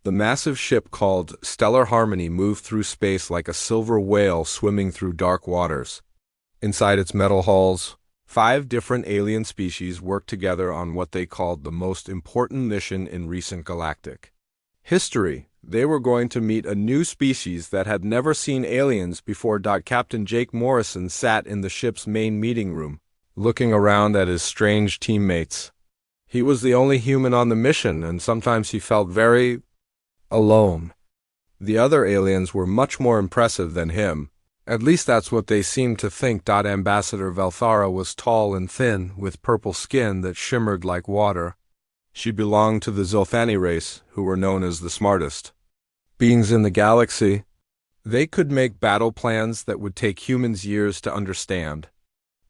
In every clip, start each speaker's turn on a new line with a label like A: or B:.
A: The massive ship called Stellar Harmony moved through space like a silver whale swimming through dark waters. Inside its metal hulls, 5 different alien species worked together on what they called the most important mission in recent galactic history. They were going to meet a new species that had never seen aliens before. Captain Jake Morrison sat in the ship's main meeting room, looking around at his strange teammates. He was the only human on the mission, and sometimes he felt very alone. The other aliens were much more impressive than him. At least that's what they seemed to think. Ambassador Velthara was tall and thin, with purple skin that shimmered like water. She belonged to the Zilthani race, who were known as the smartest beings in the galaxy. They could make battle plans that would take humans years to understand.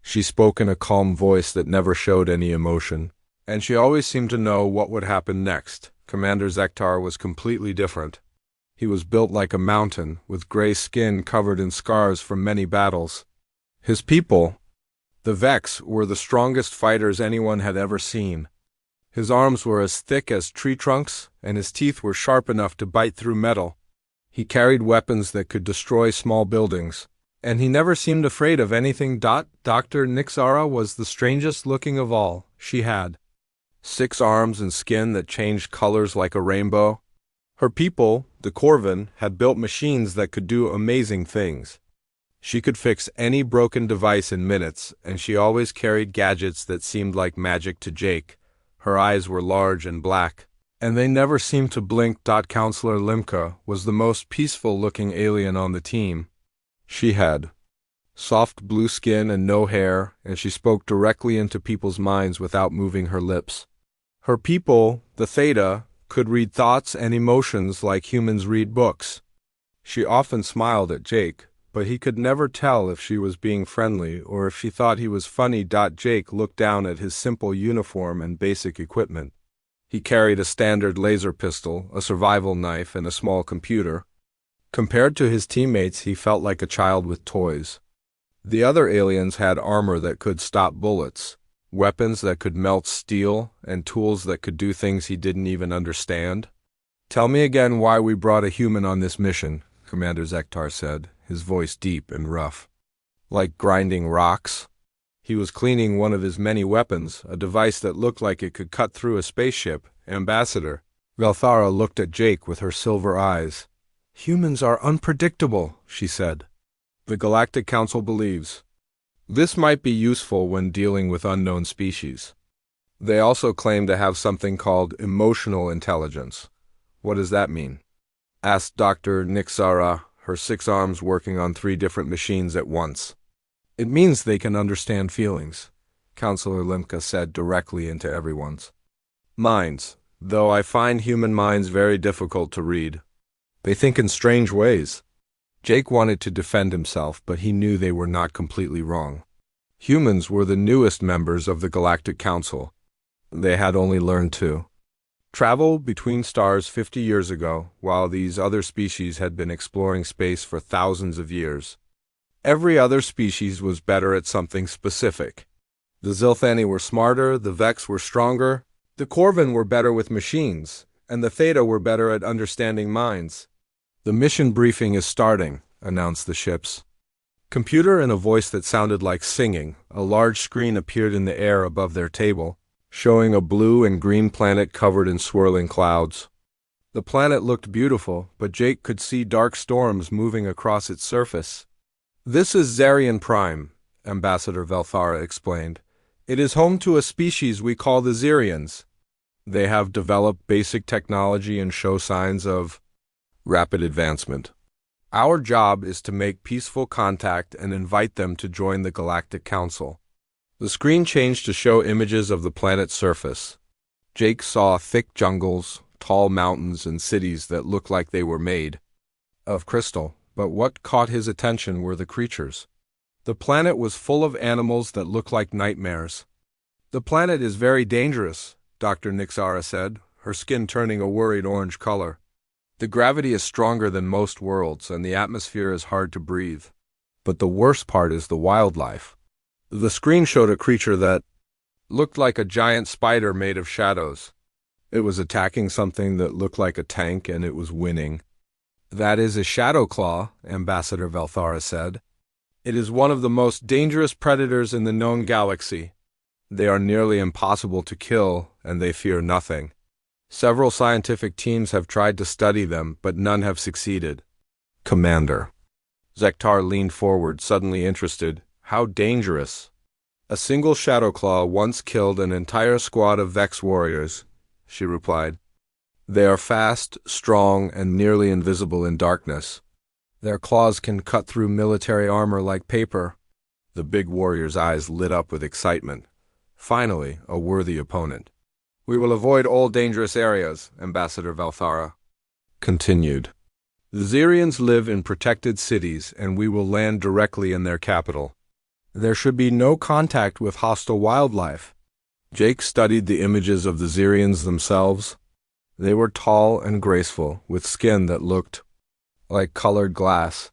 A: She spoke in a calm voice that never showed any emotion, and she always seemed to know what would happen next. Commander Zektar was completely different. He was built like a mountain, with gray skin covered in scars from many battles. His people, the Vex, were the strongest fighters anyone had ever seen. His arms were as thick as tree trunks, and his teeth were sharp enough to bite through metal. He carried weapons that could destroy small buildings, and he never seemed afraid of anything. Dr. Nixara was the strangest looking of all. She had 6 arms and skin that changed colors like a rainbow. Her people, the Corvin, had built machines that could do amazing things. She could fix any broken device in minutes, and she always carried gadgets that seemed like magic to Jake. Her eyes were large and black, and they never seemed to blink. Counselor Limka was the most peaceful-looking alien on the team. She had soft blue skin and no hair, and she spoke directly into people's minds without moving her lips. Her people, the Theta, could read thoughts and emotions like humans read books. She often smiled at Jake, but he could never tell if she was being friendly or if she thought he was funny. Jake looked down at his simple uniform and basic equipment. He carried a standard laser pistol, a survival knife, and a small computer. Compared to his teammates, he felt like a child with toys. The other aliens had armor that could stop bullets, weapons that could melt steel, and tools that could do things he didn't even understand. "Tell me again why we brought a human on this mission," Commander Zektar said, his voice deep and rough, like grinding rocks. He was cleaning one of his many weapons, a device that looked like it could cut through a spaceship. Ambassador Velthara looked at Jake with her silver eyes. "Humans are unpredictable," she said. "The Galactic Council believes this might be useful when dealing with unknown species. They also claim to have something called emotional intelligence." "What does that mean?" asked Dr. Nixara, her 6 arms working on 3 different machines at once. "It means they can understand feelings," Counselor Limka said directly into everyone's minds, "though I find human minds very difficult to read. They think in strange ways." Jake wanted to defend himself, but he knew they were not completely wrong. Humans were the newest members of the Galactic Council. They had only learned to travel between stars 50 years ago, while these other species had been exploring space for thousands of years. Every other species was better at something specific. The Zilthani were smarter, the Vex were stronger, the Corvin were better with machines, and the Theta were better at understanding minds. "The mission briefing is starting," announced the ship's computer in a voice that sounded like singing. A large screen appeared in the air above their table, showing a blue and green planet covered in swirling clouds. The planet looked beautiful, but Jake could see dark storms moving across its surface. "This is Zarian Prime," Ambassador Velthara explained. "It is home to a species we call the Zirians. They have developed basic technology and show signs of rapid advancement. Our job is to make peaceful contact and invite them to join the Galactic Council." The screen changed to show images of the planet's surface. Jake saw thick jungles, tall mountains, and cities that looked like they were made of crystal, but what caught his attention were the creatures. The planet was full of animals that looked like nightmares. "The planet is very dangerous," Dr. Nixara said, her skin turning a worried orange color. "The gravity is stronger than most worlds, and the atmosphere is hard to breathe. But the worst part is the wildlife." The screen showed a creature that looked like a giant spider made of shadows. It was attacking something that looked like a tank, and it was winning. That is a shadow claw, Ambassador Valthara said. It is one of the most dangerous predators in the known galaxy. They are nearly impossible to kill, and they fear nothing. Several scientific teams have tried to study them, but none have succeeded. Commander. Zektar leaned forward, suddenly interested. How dangerous? A single shadow claw once killed an entire squad of Vex warriors, she replied. They are fast, strong, and nearly invisible in darkness. Their claws can cut through military armor like paper. The big warrior's eyes lit up with excitement. Finally, a worthy opponent. We will avoid all dangerous areas, Ambassador Valthara continued. The Xerians live in protected cities, and we will land directly in their capital. There should be no contact with hostile wildlife. Jake studied the images of the Xerians themselves. They were tall and graceful, with skin that looked like colored glass.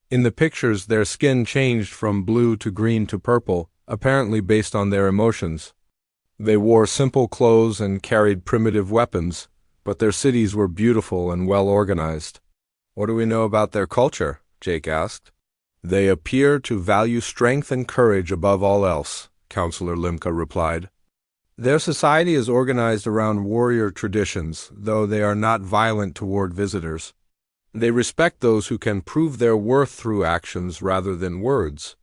A: In the pictures, their skin changed from blue to green to purple, apparently based on their emotions. They wore simple clothes and carried primitive weapons, but their cities were beautiful and well organized. What do we know about their culture? Jake asked. They appear to value strength and courage above all else, Counselor Limka replied. Their society is organized around warrior traditions, though they are not violent toward visitors. They respect those who can prove their worth through actions rather than words.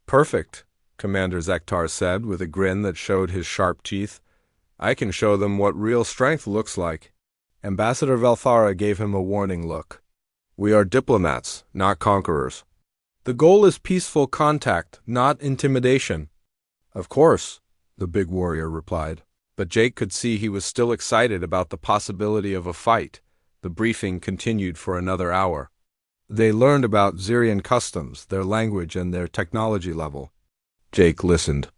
A: Perfect, Commander Zektar said with a grin that showed his sharp teeth. I can show them what real strength looks like. Ambassador Valthara gave him a warning look. We are diplomats, not conquerors. The goal is peaceful contact, not intimidation. Of course, the big warrior replied. But Jake could see he was still excited about the possibility of a fight. The briefing continued for another hour. They learned about Xerian customs, their language, and their technology level. Jake listened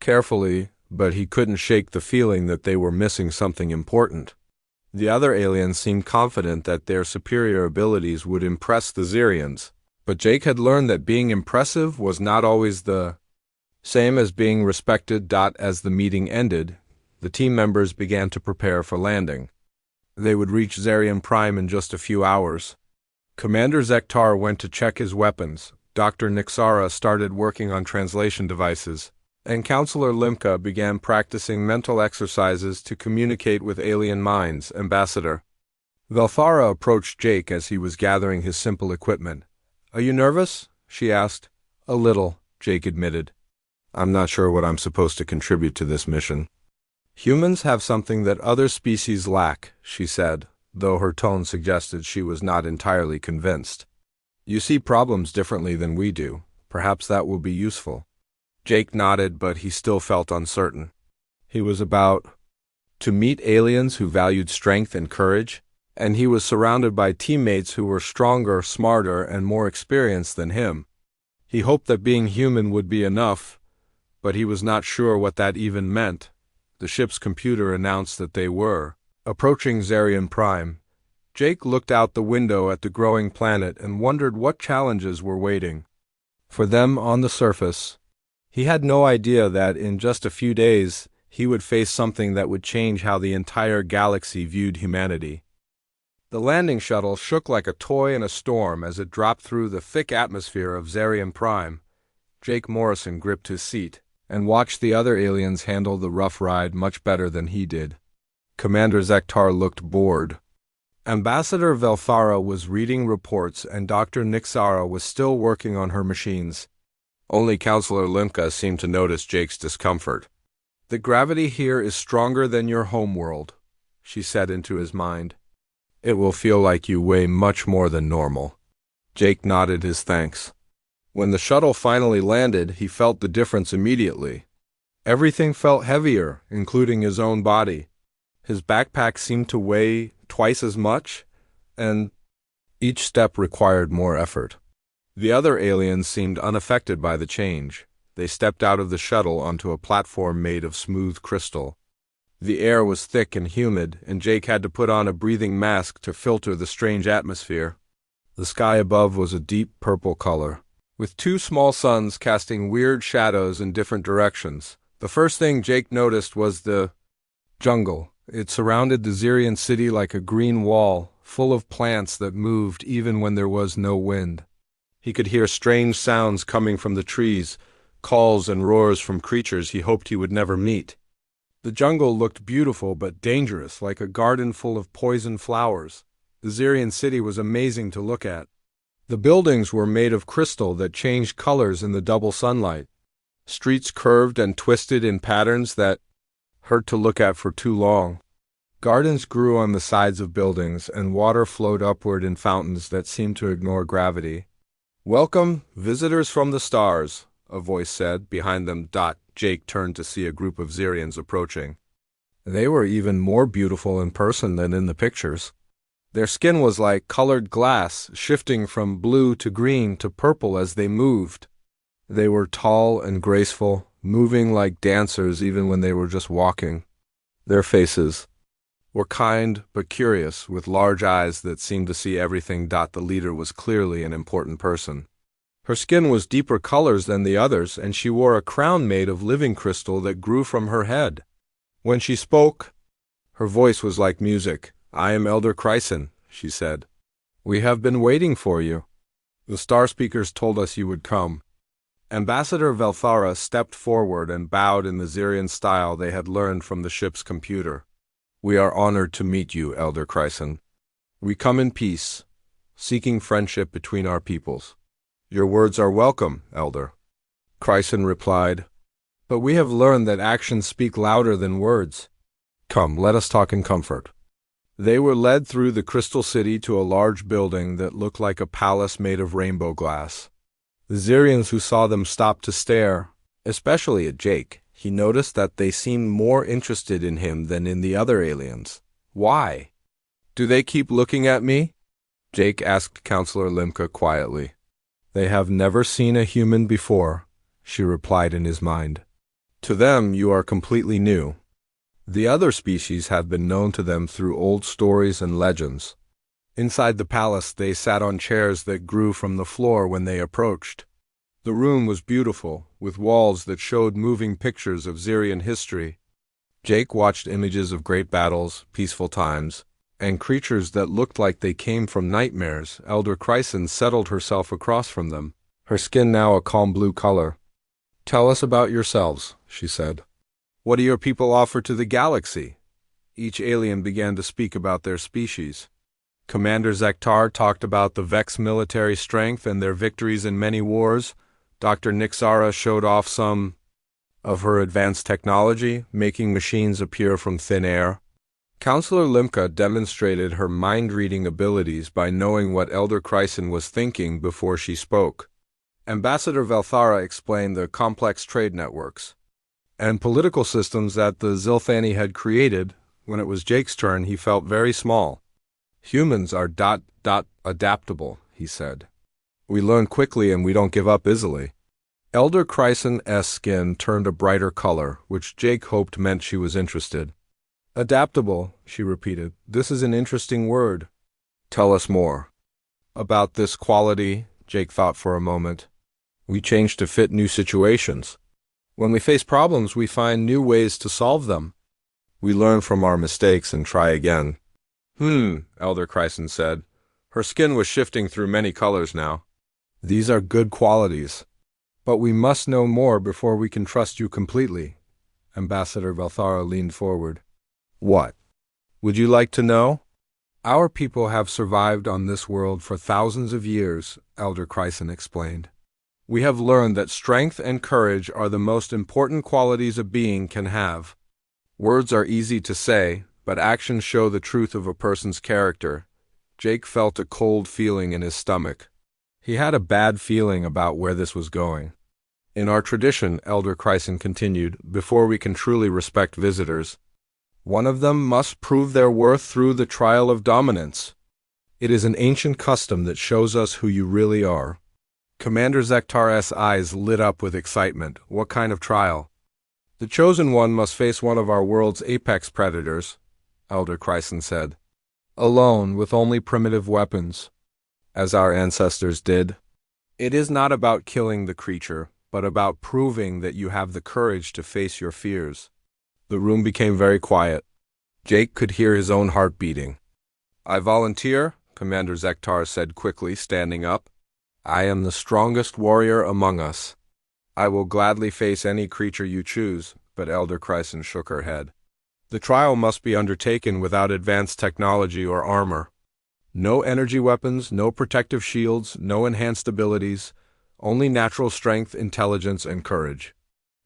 A: carefully, but he couldn't shake the feeling that they were missing something important. The other aliens seemed confident that their superior abilities would impress the Xerians, but Jake had learned that being impressive was not always the same as being respected. As the meeting ended, the team members began to prepare for landing. They would reach Xerian Prime in just a few hours. Commander Zektar went to check his weapons, Dr. Nixara started working on translation devices, and Counselor Limka began practicing mental exercises to communicate with alien minds. Ambassador Valthara approached Jake as he was gathering his simple equipment. Are you nervous? She asked. A little, Jake admitted. I'm not sure what I'm supposed to contribute to this mission. Humans have something that other species lack, she said, though her tone suggested she was not entirely convinced. You see problems differently than we do. Perhaps that will be useful. Jake nodded, but he still felt uncertain. He was about to meet aliens who valued strength and courage, and he was surrounded by teammates who were stronger, smarter, and more experienced than him. He hoped that being human would be enough, but he was not sure what that even meant. The ship's computer announced that they were approaching Xerian Prime. Jake looked out the window at the growing planet and wondered what challenges were waiting for them on the surface. He had no idea that in just a few days he would face something that would change how the entire galaxy viewed humanity. The landing shuttle shook like a toy in a storm as it dropped through the thick atmosphere of Xerian Prime. Jake Morrison gripped his seat and watched the other aliens handle the rough ride much better than he did. Commander Zektar looked bored. Ambassador Valthara was reading reports and Dr. Nixara was still working on her machines. Only Counselor Limka seemed to notice Jake's discomfort. The gravity here is stronger than your homeworld, she said into his mind. It will feel like you weigh much more than normal. Jake nodded his thanks. When the shuttle finally landed, he felt the difference immediately. Everything felt heavier, including his own body. His backpack seemed to weigh twice as much, and each step required more effort. The other aliens seemed unaffected by the change. They stepped out of the shuttle onto a platform made of smooth crystal. The air was thick and humid, and Jake had to put on a breathing mask to filter the strange atmosphere. The sky above was a deep purple color, with two small suns casting weird shadows in different directions. The first thing Jake noticed was the jungle, It surrounded the Xerian city like a green wall, full of plants that moved even when there was no wind. He could hear strange sounds coming from the trees, calls and roars from creatures he hoped he would never meet. The jungle looked beautiful but dangerous, like a garden full of poison flowers. The Xerian city was amazing to look at. The buildings were made of crystal that changed colors in the double sunlight. Streets curved and twisted in patterns that hurt to look at for too long. Gardens grew on the sides of buildings, and water flowed upward in fountains that seemed to ignore gravity. "Welcome, visitors from the stars," a voice said. Behind them, Jake turned to see a group of Xerians approaching. They were even more beautiful in person than in the pictures. Their skin was like colored glass, shifting from blue to green to purple as they moved. They were tall and graceful, moving like dancers even when they were just walking. Their faces were kind but curious, with large eyes that seemed to see everything. The leader was clearly an important person. Her skin was deeper colors than the others, and she wore a crown made of living crystal that grew from her head. When she spoke, her voice was like music. "I am Elder Chryson," she said. "We have been waiting for you. The Star Speakers told us you would come." Ambassador Velthara stepped forward and bowed in the Xerian style they had learned from the ship's computer. "We are honored to meet you, Elder Chryson. We come in peace, seeking friendship between our peoples." "Your words are welcome, Elder," Chryson replied. "But we have learned that actions speak louder than words. Come, let us talk in comfort." They were led through the Crystal City to a large building that looked like a palace made of rainbow glass. The Xerians who saw them stopped to stare, especially at Jake. He noticed that they seemed more interested in him than in the other aliens. "Why? Do they keep looking at me?" Jake asked Counselor Limka quietly. "They have never seen a human before," she replied in his mind. "To them, you are completely new. The other species have been known to them through old stories and legends." Inside the palace, they sat on chairs that grew from the floor when they approached. The room was beautiful, with walls that showed moving pictures of Xerian history. Jake watched images of great battles, peaceful times, and creatures that looked like they came from nightmares. Elder Chryson settled herself across from them, her skin now a calm blue color. "Tell us about yourselves," she said. "What do your people offer to the galaxy?" Each alien began to speak about their species. Commander Zektar talked about the Vex military strength and their victories in many wars. Dr. Nixara showed off some of her advanced technology, making machines appear from thin air. Counselor Limka demonstrated her mind-reading abilities by knowing what Elder Chryson was thinking before she spoke. Ambassador Velthara explained the complex trade networks and political systems that the Zilthani had created. When it was Jake's turn, he felt very small. "Humans are adaptable," he said. "We learn quickly and we don't give up easily." Elder Chryson's skin turned a brighter color, which Jake hoped meant she was interested. "Adaptable," she repeated. "This is an interesting word." "Tell us more." "About this quality," Jake thought for a moment. "We change to fit new situations. When we face problems, we find new ways to solve them. We learn from our mistakes and try again." Elder Chryson said. Her skin was shifting through many colors now. "These are good qualities. But we must know more before we can trust you completely." Ambassador Velthara leaned forward. "What? Would you like to know?" "Our people have survived on this world for thousands of years," Elder Chryson explained. "We have learned that strength and courage are the most important qualities a being can have. Words are easy to say, but actions show the truth of a person's character." Jake felt a cold feeling in his stomach. He had a bad feeling about where this was going. "In our tradition," Elder Chryson continued, "before we can truly respect visitors, one of them must prove their worth through the trial of dominance. It is an ancient custom that shows us who you really are." Commander Zektar's eyes lit up with excitement. "What kind of trial?" "The chosen one must face one of our world's apex predators," Elder Chryson said. "Alone, with only primitive weapons, as our ancestors did. It is not about killing the creature, but about proving that you have the courage to face your fears." The room became very quiet. Jake could hear his own heart beating. "I volunteer," Commander Zektar said quickly, standing up. "I am the strongest warrior among us. I will gladly face any creature you choose," but Elder Chryson shook her head. "The trial must be undertaken without advanced technology or armor. No energy weapons, no protective shields, no enhanced abilities, only natural strength, intelligence, and courage."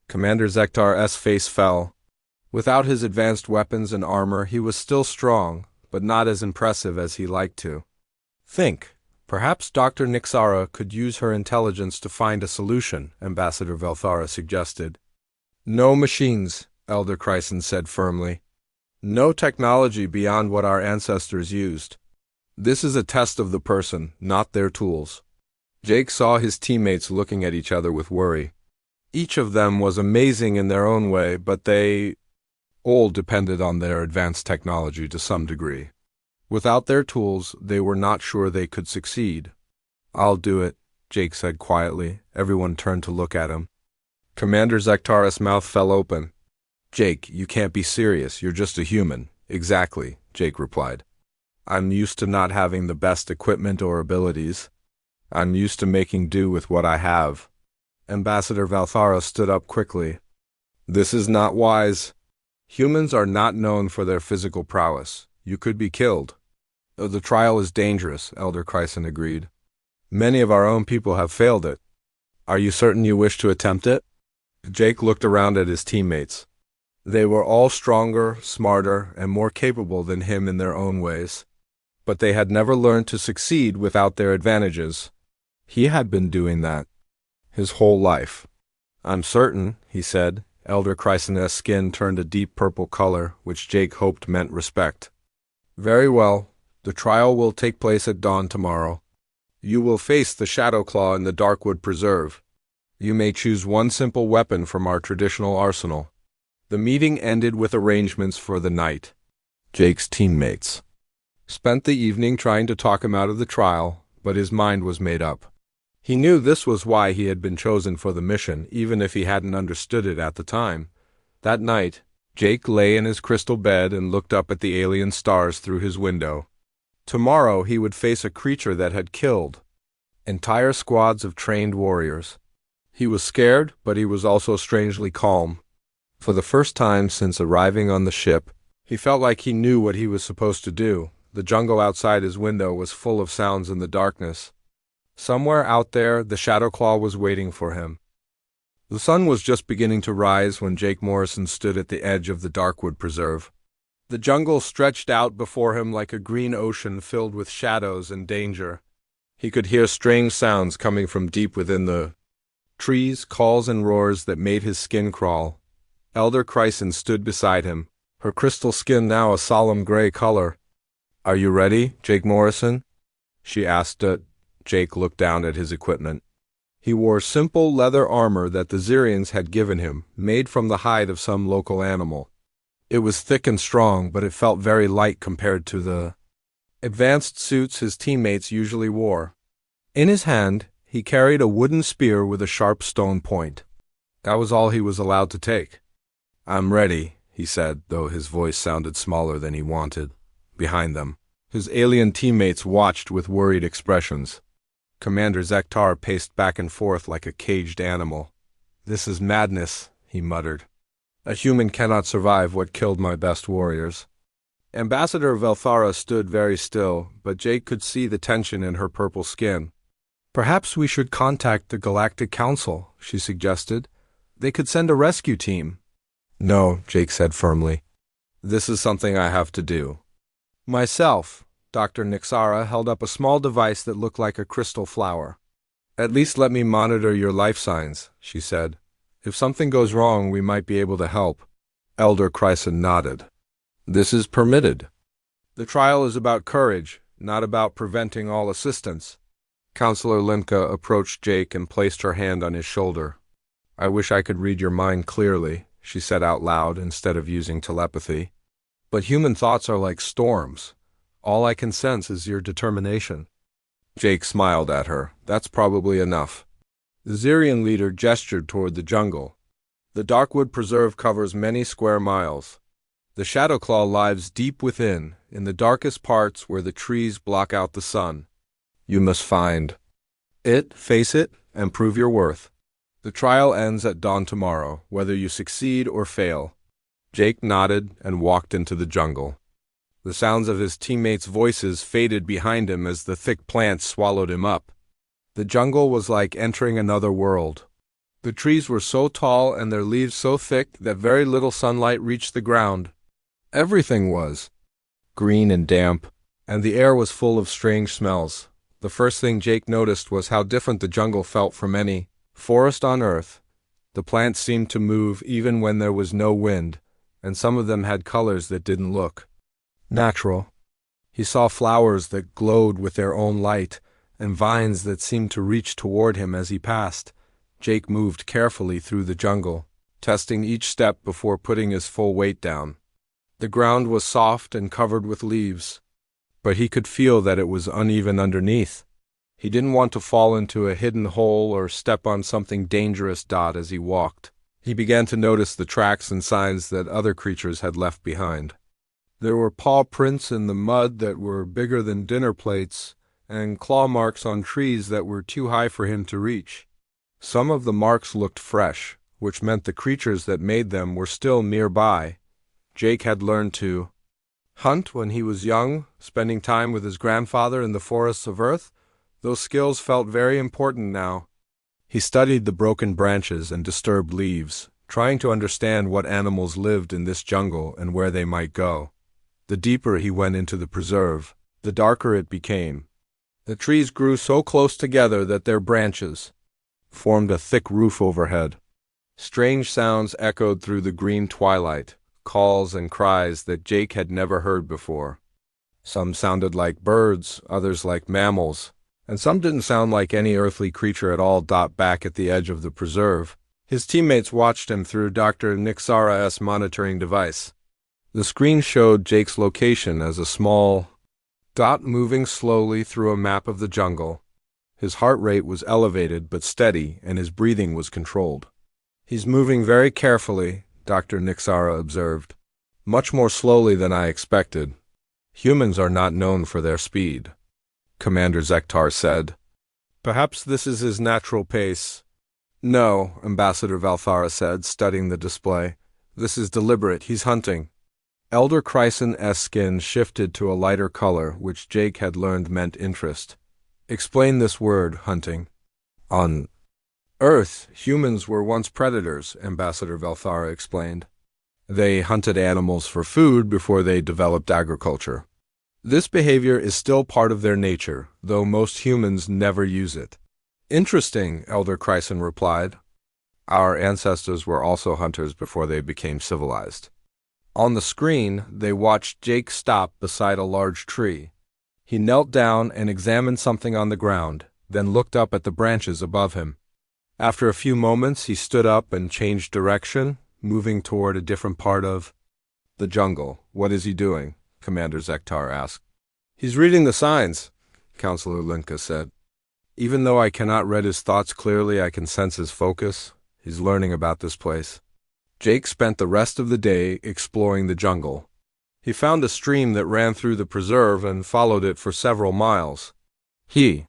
A: Commander Zektar's face fell. Without his advanced weapons and armor, he was still strong, but not as impressive as he liked to. "Think. Perhaps Dr. Nixara could use her intelligence to find a solution," Ambassador Velthara suggested. "No machines," Elder Chryson said firmly. "No technology beyond what our ancestors used. This is a test of the person, not their tools." Jake saw his teammates looking at each other with worry. Each of them was amazing in their own way, but they all depended on their advanced technology to some degree. Without their tools, they were not sure they could succeed. "I'll do it," Jake said quietly. Everyone turned to look at him. Commander Zektar's mouth fell open. "Jake, you can't be serious. You're just a human." "Exactly," Jake replied. "I'm used to not having the best equipment or abilities. I'm used to making do with what I have." Ambassador Valthara stood up quickly. "This is not wise. Humans are not known for their physical prowess. You could be killed." "The trial is dangerous," Elder Chryson agreed. "Many of our own people have failed it. Are you certain you wish to attempt it?" Jake looked around at his teammates. They were all stronger, smarter, and more capable than him in their own ways. But they had never learned to succeed without their advantages. He had been doing that his whole life. "I'm certain," he said. Elder Chryson's skin turned a deep purple color, which Jake hoped meant respect. "Very well. The trial will take place at dawn tomorrow. You will face the Shadow Claw in the Darkwood Preserve. You may choose one simple weapon from our traditional arsenal." The meeting ended with arrangements for the night. Jake's teammates spent the evening trying to talk him out of the trial, but his mind was made up. He knew this was why he had been chosen for the mission, even if he hadn't understood it at the time. That night, Jake lay in his crystal bed and looked up at the alien stars through his window. Tomorrow he would face a creature that had killed entire squads of trained warriors. He was scared, but he was also strangely calm. For the first time since arriving on the ship, he felt like he knew what he was supposed to do. The jungle outside his window was full of sounds in the darkness. Somewhere out there, the Shadow Claw was waiting for him. The sun was just beginning to rise when Jake Morrison stood at the edge of the Darkwood Preserve. The jungle stretched out before him like a green ocean filled with shadows and danger. He could hear strange sounds coming from deep within the trees, calls and roars that made his skin crawl. Elder Chryson stood beside him, her crystal skin now a solemn gray color. "Are you ready, Jake Morrison?" she asked. Jake looked down at his equipment. He wore simple leather armor that the Zirians had given him, made from the hide of some local animal. It was thick and strong, but it felt very light compared to the advanced suits his teammates usually wore. In his hand, he carried a wooden spear with a sharp stone point. That was all he was allowed to take. "I'm ready," he said, though his voice sounded smaller than he wanted. Behind them, his alien teammates watched with worried expressions. Commander Zektar paced back and forth like a caged animal. "This is madness," he muttered. "A human cannot survive what killed my best warriors." Ambassador Velthara stood very still, but Jake could see the tension in her purple skin. "Perhaps we should contact the Galactic Council," she suggested. "They could send a rescue team." "No," Jake said firmly. "This is something I have to do myself." Dr. Nixara held up a small device that looked like a crystal flower. "At least let me monitor your life signs," she said. "If something goes wrong, we might be able to help." Elder Chryson nodded. "This is permitted. The trial is about courage, not about preventing all assistance." Counselor Limka approached Jake and placed her hand on his shoulder. "I wish I could read your mind clearly," she said out loud instead of using telepathy. "But human thoughts are like storms. All I can sense is your determination." Jake smiled at her. "That's probably enough." The Zirian leader gestured toward the jungle. The Darkwood Preserve covers many square miles. The Shadow Claw lives deep within, in the darkest parts where the trees block out the sun. You must find it, face it, and prove your worth. The trial ends at dawn tomorrow, whether you succeed or fail. Jake nodded and walked into the jungle. The sounds of his teammates' voices faded behind him as the thick plants swallowed him up. The jungle was like entering another world. The trees were so tall and their leaves so thick that very little sunlight reached the ground. Everything was green and damp, and the air was full of strange smells. The first thing Jake noticed was how different the jungle felt from any forest on Earth. The plants seemed to move even when there was no wind, and some of them had colors that didn't look natural. He saw flowers that glowed with their own light, and vines that seemed to reach toward him as he passed. Jake moved carefully through the jungle, testing each step before putting his full weight down. The ground was soft and covered with leaves, but he could feel that it was uneven underneath. He didn't want to fall into a hidden hole or step on something dangerous. As he walked, he began to notice the tracks and signs that other creatures had left behind. There were paw prints in the mud that were bigger than dinner plates, and claw marks on trees that were too high for him to reach. Some of the marks looked fresh, which meant the creatures that made them were still nearby. Jake had learned to hunt when he was young, spending time with his grandfather in the forests of Earth. Those skills felt very important now. He studied the broken branches and disturbed leaves, trying to understand what animals lived in this jungle and where they might go. The deeper he went into the preserve, the darker it became. The trees grew so close together that their branches formed a thick roof overhead. Strange sounds echoed through the green twilight, calls and cries that Jake had never heard before. Some sounded like birds, others like mammals, and some didn't sound like any earthly creature at all. Back at the edge of the preserve, his teammates watched him through Dr. Nixara's monitoring device. The screen showed Jake's location as a small dot moving slowly through a map of the jungle. His heart rate was elevated but steady, and his breathing was controlled. "He's moving very carefully," Dr. Nixara observed. "Much more slowly than I expected. Humans are not known for their speed," Commander Zektar said. "Perhaps this is his natural pace." "No," Ambassador Valthara said, studying the display. "This is deliberate. He's hunting." Elder Chryson's skin shifted to a lighter color, which Jake had learned meant interest. "Explain this word, hunting." "On Earth, humans were once predators," Ambassador Valthara explained. "They hunted animals for food before they developed agriculture. This behavior is still part of their nature, though most humans never use it." "Interesting," Elder Chryson replied. "Our ancestors were also hunters before they became civilized." On the screen, they watched Jake stop beside a large tree. He knelt down and examined something on the ground, then looked up at the branches above him. After a few moments, he stood up and changed direction, moving toward a different part of the jungle. "What is he doing?" Commander Zektar asked. "He's reading the signs," Counselor Linka said. "Even though I cannot read his thoughts clearly, I can sense his focus. He's learning about this place." Jake spent the rest of the day exploring the jungle. He found a stream that ran through the preserve and followed it for several miles. He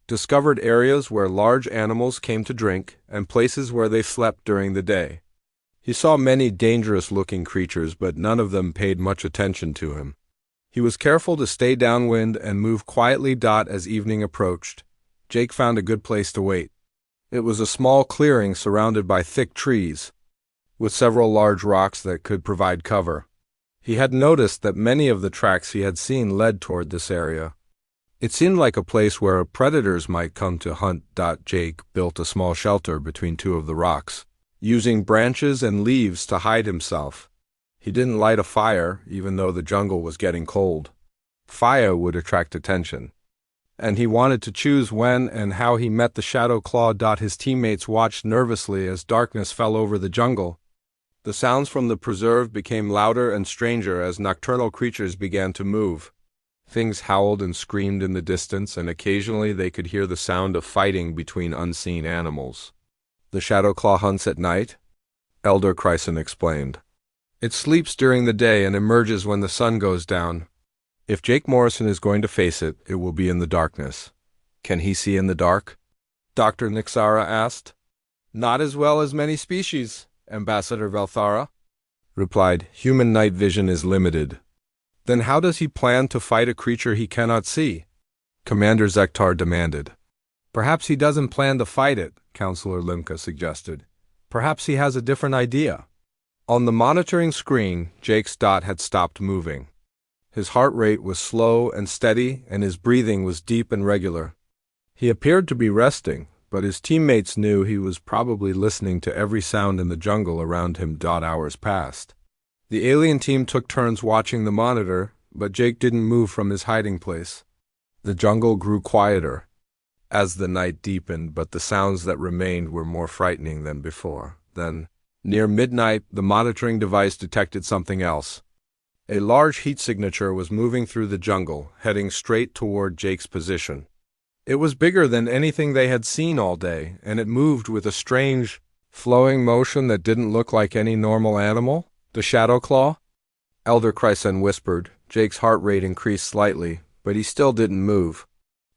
A: discovered areas where large animals came to drink and places where they slept during the day. He saw many dangerous-looking creatures, but none of them paid much attention to him. He was careful to stay downwind and move quietly. As evening approached, Jake found a good place to wait. It was a small clearing surrounded by thick trees, with several large rocks that could provide cover. He had noticed that many of the tracks he had seen led toward this area. It seemed like a place where predators might come to hunt. Jake built a small shelter between two of the rocks, using branches and leaves to hide himself. He didn't light a fire, even though the jungle was getting cold. Fire would attract attention, and he wanted to choose when and how he met the Shadow Claw. His teammates watched nervously as darkness fell over the jungle. The sounds from the preserve became louder and stranger as nocturnal creatures began to move. Things howled and screamed in the distance, and occasionally they could hear the sound of fighting between unseen animals. "The Shadow Claw hunts at night," Elder Chryson explained. It sleeps during the day and emerges when the sun goes down. If Jake Morrison is going to face it, it will be in the darkness. Can he see in the dark? Dr. Nixara asked. Not as well as many species, Ambassador Valthara replied. Human night vision is limited. Then how does he plan to fight a creature he cannot see? Commander Zektar demanded. Perhaps he doesn't plan to fight it, Counselor Limka suggested. Perhaps he has a different idea. On the monitoring screen, Jake's dot had stopped moving. His heart rate was slow and steady, and his breathing was deep and regular. He appeared to be resting, but his teammates knew he was probably listening to every sound in the jungle around him. Hours passed. The alien team took turns watching the monitor, but Jake didn't move from his hiding place. The jungle grew quieter as the night deepened, but the sounds that remained were more frightening than before. Then, near midnight, the monitoring device detected something else. A large heat signature was moving through the jungle, heading straight toward Jake's position. It was bigger than anything they had seen all day, and it moved with a strange, flowing motion that didn't look like any normal animal. The Shadow Claw? Elder Chrysen whispered. Jake's heart rate increased slightly, but he still didn't move.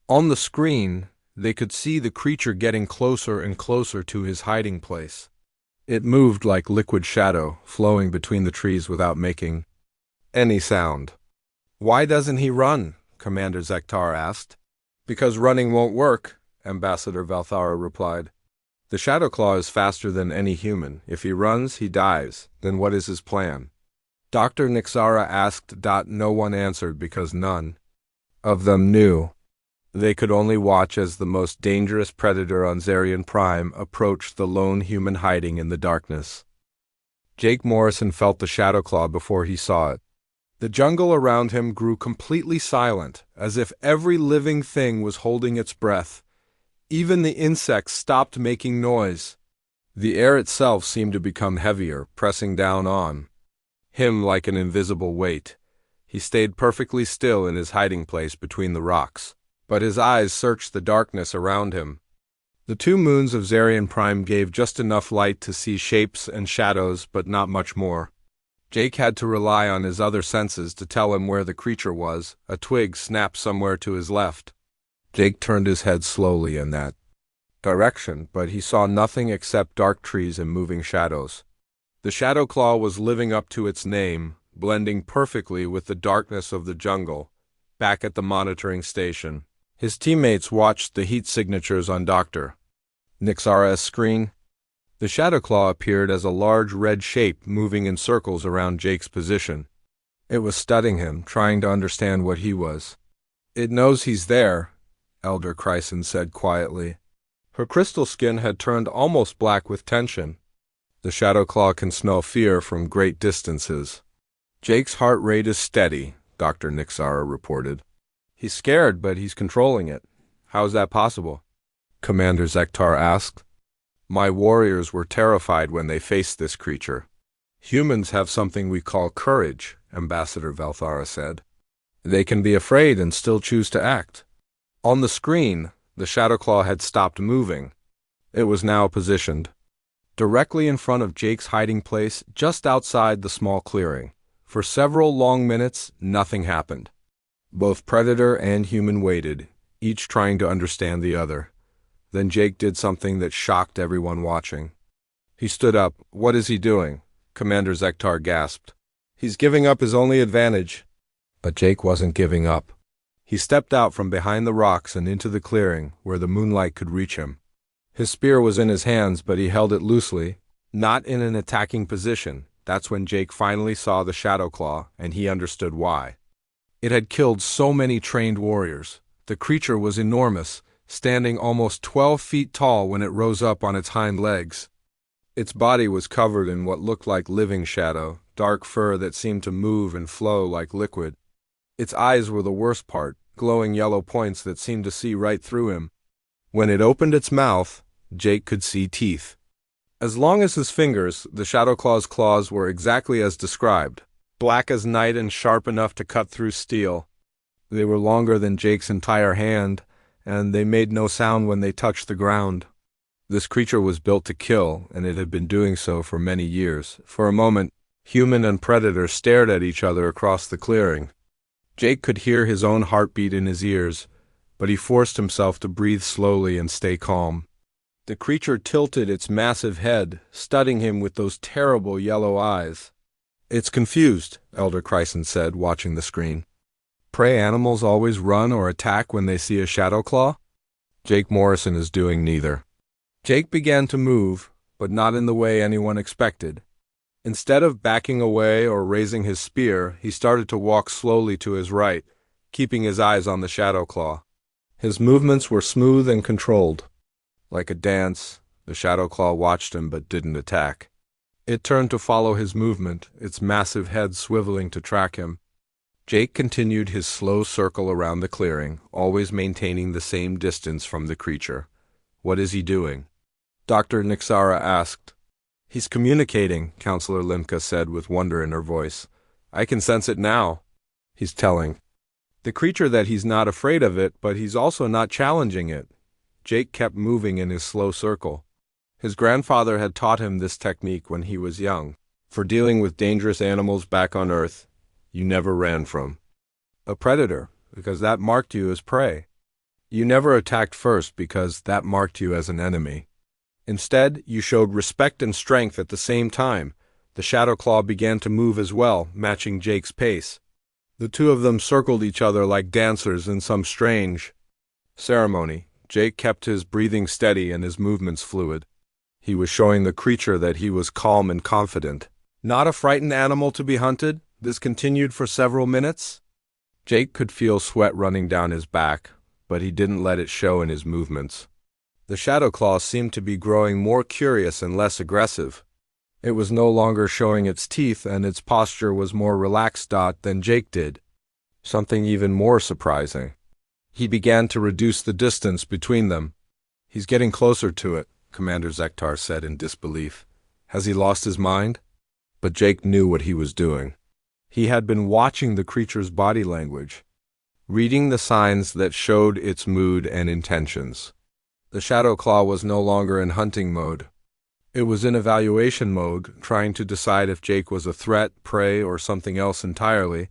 A: On the screen, they could see the creature getting closer and closer to his hiding place. It moved like liquid shadow, flowing between the trees without making any sound. Why doesn't he run? Commander Zektar asked. Because running won't work, Ambassador Valthara replied. The Shadow Claw is faster than any human. If he runs, he dies. Then what is his plan? Dr. Nixara asked. No one answered because none of them knew. They could only watch as the most dangerous predator on Zarian Prime approached the lone human hiding in the darkness. Jake Morrison felt the Shadow Claw before he saw it. The jungle around him grew completely silent, as if every living thing was holding its breath. Even the insects stopped making noise. The air itself seemed to become heavier, pressing down on him like an invisible weight. He stayed perfectly still in his hiding place between the rocks, but his eyes searched the darkness around him. The 2 moons of Zarian Prime gave just enough light to see shapes and shadows, but not much more. Jake had to rely on his other senses to tell him where the creature was. A twig snapped somewhere to his left. Jake turned his head slowly in that direction, but he saw nothing except dark trees and moving shadows. The Shadow Claw was living up to its name, blending perfectly with the darkness of the jungle. Back at the monitoring station, his teammates watched the heat signatures on Dr. Nixara's screen. The Shadow Claw appeared as a large red shape moving in circles around Jake's position. It was studying him, trying to understand what he was. It knows he's there, Elder Chrysen said quietly. Her crystal skin had turned almost black with tension. The Shadow Claw can smell fear from great distances. Jake's heart rate is steady, Dr. Nixara reported. He's scared, but he's controlling it. How is that possible? Commander Zektar asked. My warriors were terrified when they faced this creature. Humans have something we call courage, Ambassador Valthara said. They can be afraid and still choose to act. On the screen, the Shadow Claw had stopped moving. It was now positioned directly in front of Jake's hiding place, just outside the small clearing. For several long minutes, nothing happened. Both predator and human waited, each trying to understand the other. Then Jake did something that shocked everyone watching. He stood up. What is he doing? Commander Zektar gasped. He's giving up his only advantage. But Jake wasn't giving up. He stepped out from behind the rocks and into the clearing, where the moonlight could reach him. His spear was in his hands, but he held it loosely, not in an attacking position. That's when Jake finally saw the Shadow Claw, and he understood why. It had killed so many trained warriors. The creature was enormous, standing almost 12 feet tall when it rose up on its hind legs. Its body was covered in what looked like living shadow, dark fur that seemed to move and flow like liquid. Its eyes were the worst part, glowing yellow points that seemed to see right through him. When it opened its mouth, Jake could see teeth. As long as his fingers, the Shadow Claw's claws were exactly as described, black as night and sharp enough to cut through steel. They were longer than Jake's entire hand, and they made no sound when they touched the ground. This creature was built to kill, and it had been doing so for many years. For a moment, Human and predator stared at each other across the clearing. Jake could hear his own heartbeat in his ears, but he forced himself to breathe slowly and stay calm. The creature tilted its massive head, studying him with those terrible yellow eyes. "It's confused," Elder Chryson said, watching the screen. "Prey animals always run or attack when they see a shadow claw? Jake Morrison is doing neither." Jake began to move, but not in the way anyone expected. Instead of backing away or raising his spear, he started to walk slowly to his right, keeping his eyes on the shadow claw. His movements were smooth and controlled. Like a dance, the shadow claw watched him but didn't attack. It turned to follow his movement, its massive head swiveling to track him. Jake continued his slow circle around the clearing, always maintaining the same distance from the creature. "What is he doing?" Dr. Nixara asked. "He's communicating," Counselor Limka said with wonder in her voice. "I can sense it now." "He's telling the creature that he's not afraid of it, but he's also not challenging it." Jake kept moving in his slow circle. His grandfather had taught him this technique when he was young. For dealing with dangerous animals back on Earth, you never ran from a predator, because that marked you as prey. You never attacked first, because that marked you as an enemy. Instead, you showed respect and strength at the same time. The shadow claw began to move as well, matching Jake's pace. The two of them circled each other like dancers in some strange ceremony. Jake kept his breathing steady and his movements fluid. He was showing the creature that he was calm and confident. Not a frightened animal to be hunted. This continued for several minutes. Jake could feel sweat running down his back, but he didn't let it show in his movements. The shadow claw seemed to be growing more curious and less aggressive. It was no longer showing its teeth, and its posture was more relaxed than Jake did. Something even more surprising. He began to reduce the distance between them. "He's getting closer to it," Commander Zektar said in disbelief. "Has he lost his mind?" But Jake knew what he was doing. He had been watching the creature's body language, reading the signs that showed its mood and intentions. The shadow claw was no longer in hunting mode. It was in evaluation mode, trying to decide if Jake was a threat, prey, or something else entirely.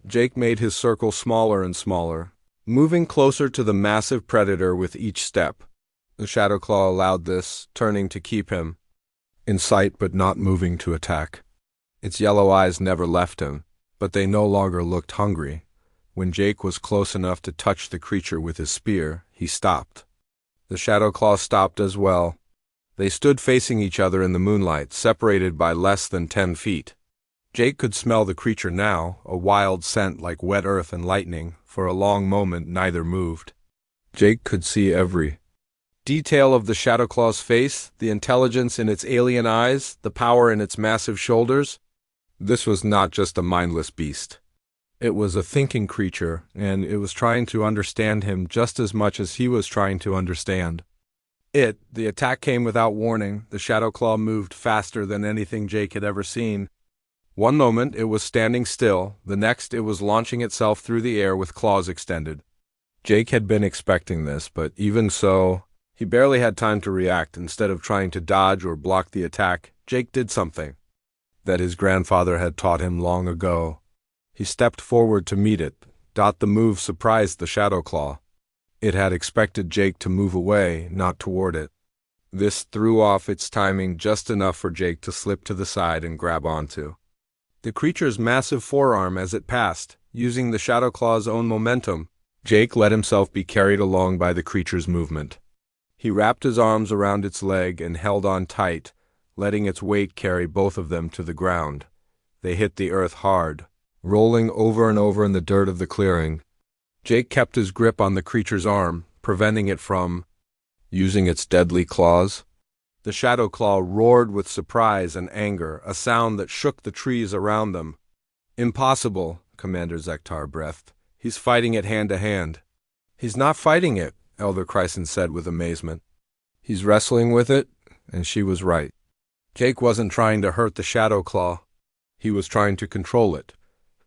A: Jake made his circle smaller and smaller, moving closer to the massive predator with each step. The shadow claw allowed this, turning to keep him in sight but not moving to attack. Its yellow eyes never left him, but they no longer looked hungry. When Jake was close enough to touch the creature with his spear, he stopped. The shadow claw stopped as well. They stood facing each other in the moonlight, separated by less than 10 feet. Jake could smell the creature now, a wild scent like wet earth and lightning. For a long moment, neither moved. Jake could see every detail of the shadow claw's face, the intelligence in its alien eyes, the power in its massive shoulders. This was not just a mindless beast. It was a thinking creature, and it was trying to understand him just as much as he was trying to understand. The attack came without warning. The shadow claw moved faster than anything Jake had ever seen. One moment it was standing still, the next it was launching itself through the air with claws extended. Jake had been expecting this, but even so, he barely had time to react. Instead of trying to dodge or block the attack, Jake did something that his grandfather had taught him long ago. He stepped forward to meet it. The move surprised the shadow claw. It had expected Jake to move away, not toward it. This threw off its timing just enough for Jake to slip to the side and grab onto the creature's massive forearm as it passed. Using the shadow claw's own momentum, Jake let himself be carried along by the creature's movement. He wrapped his arms around its leg and held on tight, letting its weight carry both of them to the ground. They hit the earth hard, rolling over and over in the dirt of the clearing. Jake kept his grip on the creature's arm, preventing it from using its deadly claws. The shadow claw roared with surprise and anger, a sound that shook the trees around them. "Impossible," Commander Zektar breathed. "He's fighting it hand to hand." "He's not fighting it," Elder Chryson said with amazement. "He's wrestling with it," and she was right. Jake wasn't trying to hurt the shadow claw. He was trying to control it,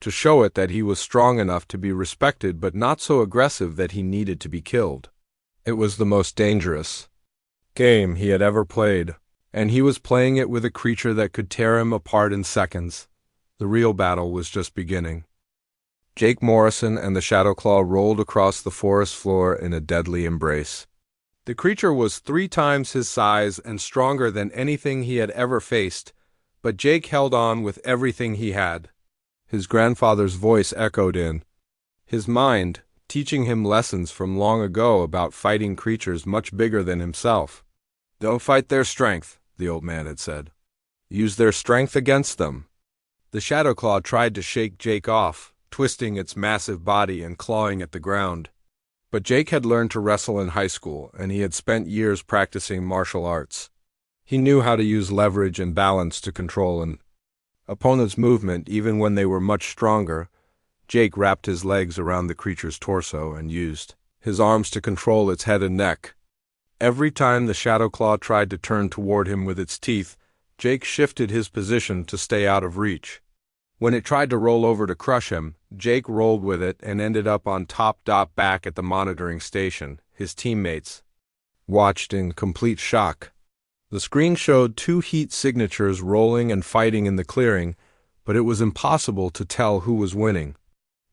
A: to show it that he was strong enough to be respected but not so aggressive that he needed to be killed. It was the most dangerous game he had ever played. And he was playing it with a creature that could tear him apart in seconds. The real battle was just beginning. Jake Morrison and the Shadowclaw rolled across the forest floor in a deadly embrace. The creature was 3 times his size and stronger than anything he had ever faced, but Jake held on with everything he had. His grandfather's voice echoed in his mind, teaching him lessons from long ago about fighting creatures much bigger than himself. "Don't fight their strength," the old man had said. "Use their strength against them." The Shadowclaw tried to shake Jake off, twisting its massive body and clawing at the ground. But Jake had learned to wrestle in high school, and he had spent years practicing martial arts. He knew how to use leverage and balance to control an opponent's movement even when they were much stronger. Jake wrapped his legs around the creature's torso and used his arms to control its head and neck. Every time the Shadowclaw tried to turn toward him with its teeth, Jake shifted his position to stay out of reach. When it tried to roll over to crush him, Jake rolled with it and ended up on top back at the monitoring station. His teammates watched in complete shock. The screen showed 2 heat signatures rolling and fighting in the clearing, but it was impossible to tell who was winning.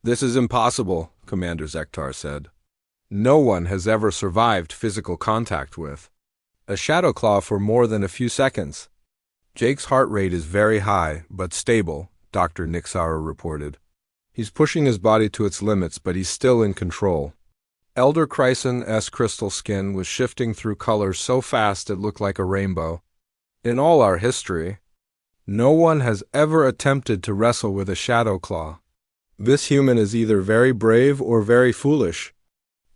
A: "This is impossible," Commander Zektar said. "No one has ever survived physical contact with a Shadowclaw for more than a few seconds." "Jake's heart rate is very high, but stable," Dr. Nixauer reported. "He's pushing his body to its limits, but he's still in control." Elder Chryson's crystal skin was shifting through colors so fast it looked like a rainbow. "In all our history, no one has ever attempted to wrestle with a Shadowclaw. This human is either very brave or very foolish.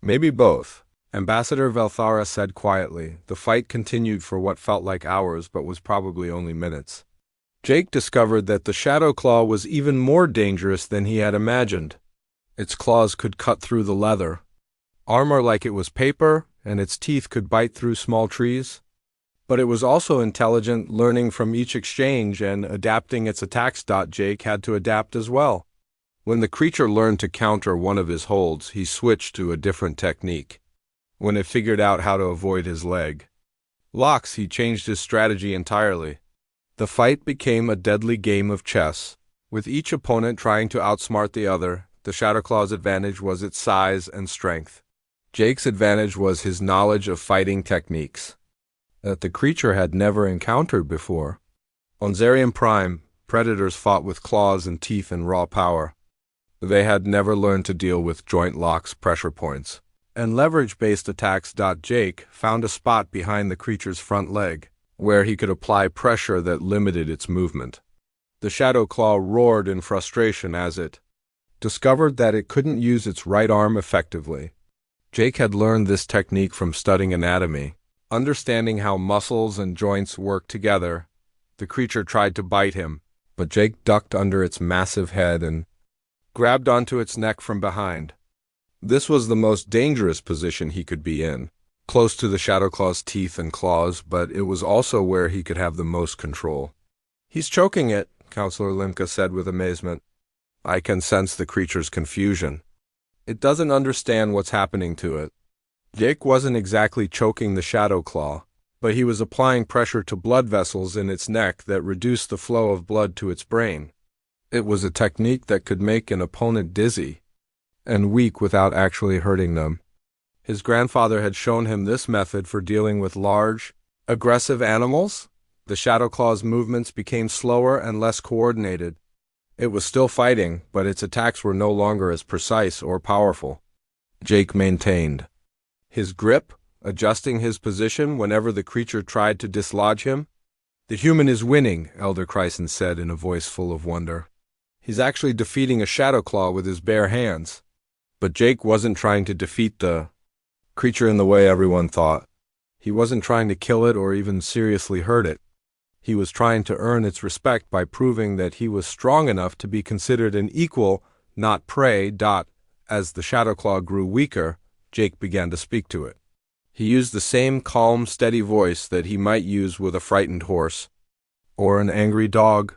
A: Maybe both," Ambassador Velthara said quietly. The fight continued for what felt like hours but was probably only minutes. Jake discovered that the Shadowclaw was even more dangerous than he had imagined. Its claws could cut through the leather, armor like it was paper, and its teeth could bite through small trees. But it was also intelligent, learning from each exchange and adapting its attacks. Jake had to adapt as well. When the creature learned to counter one of his holds, he switched to a different technique. When it figured out how to avoid his leg locks, he changed his strategy entirely. The fight became a deadly game of chess, with each opponent trying to outsmart the other. The Shadowclaw's advantage was its size and strength. Jake's advantage was his knowledge of fighting techniques that the creature had never encountered before. On Zarian Prime, predators fought with claws and teeth and raw power. They had never learned to deal with joint locks, pressure points, and leverage-based attacks. Jake found a spot behind the creature's front leg, where he could apply pressure that limited its movement. The Shadowclaw roared in frustration as it discovered that it couldn't use its right arm effectively. Jake had learned this technique from studying anatomy, understanding how muscles and joints work together. The creature tried to bite him, but Jake ducked under its massive head and grabbed onto its neck from behind. This was the most dangerous position he could be in, close to the Shadowclaw's teeth and claws, but it was also where he could have the most control. "He's choking it," Counselor Limka said with amazement. "I can sense the creature's confusion. It doesn't understand what's happening to it." Jake wasn't exactly choking the Shadowclaw, but he was applying pressure to blood vessels in its neck that reduced the flow of blood to its brain. It was a technique that could make an opponent dizzy and weak without actually hurting them. His grandfather had shown him this method for dealing with large, aggressive animals. The Shadowclaw's movements became slower and less coordinated. It was still fighting, but its attacks were no longer as precise or powerful. Jake maintained his grip, adjusting his position whenever the creature tried to dislodge him. "The human is winning," Elder Chryson said in a voice full of wonder. "He's actually defeating a Shadowclaw with his bare hands." But Jake wasn't trying to defeat the creature in the way everyone thought. He wasn't trying to kill it or even seriously hurt it. He was trying to earn its respect by proving that he was strong enough to be considered an equal, not prey. As the Shadowclaw grew weaker, Jake began to speak to it. He used the same calm, steady voice that he might use with a frightened horse or an angry dog.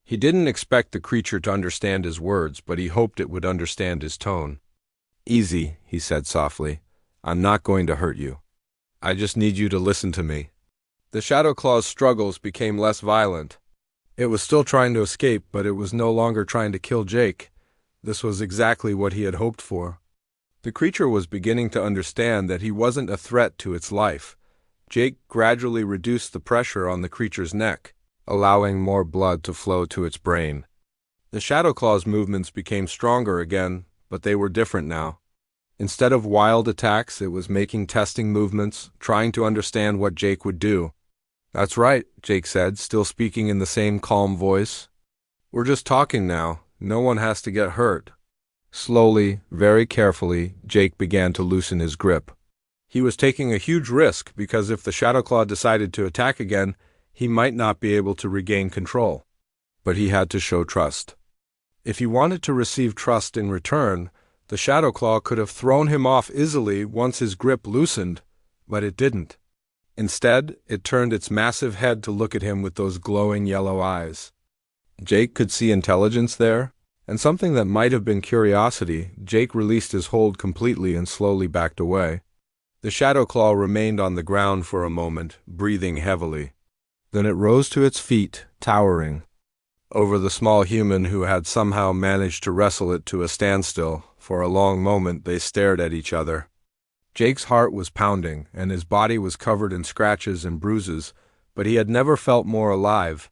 A: He didn't expect the creature to understand his words, but he hoped it would understand his tone. "Easy," he said softly. "I'm not going to hurt you. I just need you to listen to me." The Shadow Claw's struggles became less violent. It was still trying to escape, but it was no longer trying to kill Jake. This was exactly what he had hoped for. The creature was beginning to understand that he wasn't a threat to its life. Jake gradually reduced the pressure on the creature's neck, allowing more blood to flow to its brain. The Shadow Claw's movements became stronger again, but they were different now. Instead of wild attacks, it was making testing movements, trying to understand what Jake would do. "That's right," Jake said, still speaking in the same calm voice. "We're just talking now. No one has to get hurt." Slowly, very carefully, Jake began to loosen his grip. He was taking a huge risk because if the Shadow Claw decided to attack again, he might not be able to regain control. But he had to show trust. If he wanted to receive trust in return, the Shadow Claw could have thrown him off easily once his grip loosened, but it didn't. Instead, it turned its massive head to look at him with those glowing yellow eyes. Jake could see intelligence there, and something that might have been curiosity. Jake released his hold completely and slowly backed away. The Shadow Claw remained on the ground for a moment, breathing heavily. Then it rose to its feet, towering over the small human who had somehow managed to wrestle it to a standstill. For a long moment they stared at each other. Jake's heart was pounding, and his body was covered in scratches and bruises, but he had never felt more alive.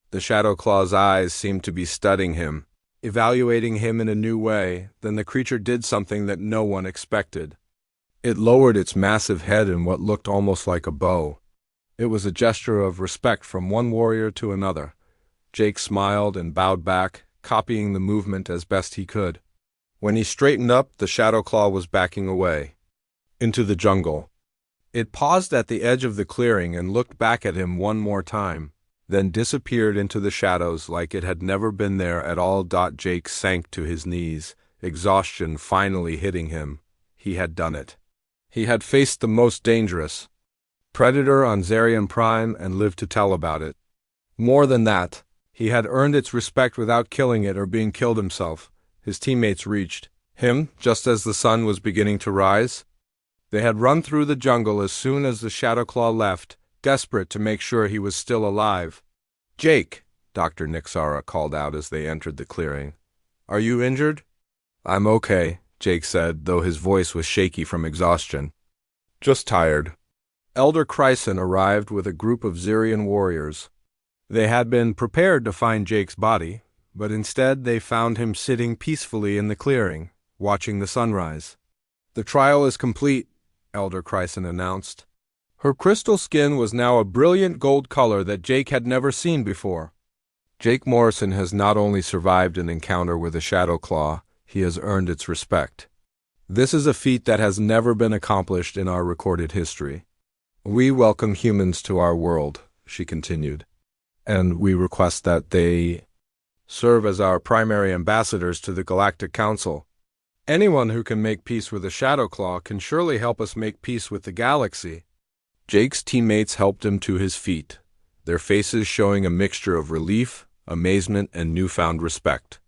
A: The Shadow Claw's eyes seemed to be studying him, evaluating him in a new way. Then the creature did something that no one expected. It lowered its massive head in what looked almost like a bow. It was a gesture of respect from one warrior to another. Jake smiled and bowed back, copying the movement as best he could. When he straightened up, the Shadow Claw was backing away into the jungle. It paused at the edge of the clearing and looked back at him one more time, then disappeared into the shadows like it had never been there at all. Jake sank to his knees, exhaustion finally hitting him. He had done it. He had faced the most dangerous predator on Zarian Prime and lived to tell about it. More than that, he had earned its respect without killing it or being killed himself. His teammates reached him just as the sun was beginning to rise. They had run through the jungle as soon as the Shadow Claw left, desperate to make sure he was still alive. "Jake," Dr. Nixara called out as they entered the clearing. "Are you injured?" "I'm okay," Jake said, though his voice was shaky from exhaustion. "Just tired." Elder Chryson arrived with a group of Zirian warriors. They had been prepared to find Jake's body, but instead they found him sitting peacefully in the clearing, watching the sunrise. "The trial is complete," Elder Chryson announced. Her crystal skin was now a brilliant gold color that Jake had never seen before. Jake Morrison has not only survived an encounter with a Shadow Claw, he has earned its respect. This is a feat that has never been accomplished in our recorded history. "We welcome humans to our world," she continued, "and we request that they serve as our primary ambassadors to the Galactic Council. Anyone who can make peace with a Shadow Claw can surely help us make peace with the galaxy." Jake's teammates helped him to his feet, their faces showing a mixture of relief, amazement, and newfound respect.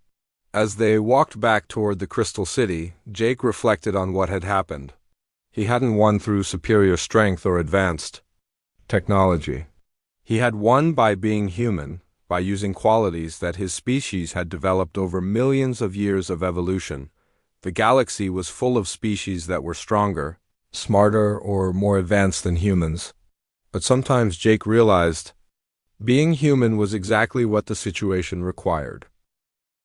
A: As they walked back toward the Crystal City, Jake reflected on what had happened. He hadn't won through superior strength or advanced technology. He had won by being human, by using qualities that his species had developed over millions of years of evolution. The galaxy was full of species that were stronger, smarter, or more advanced than humans. But sometimes Jake realized being human was exactly what the situation required.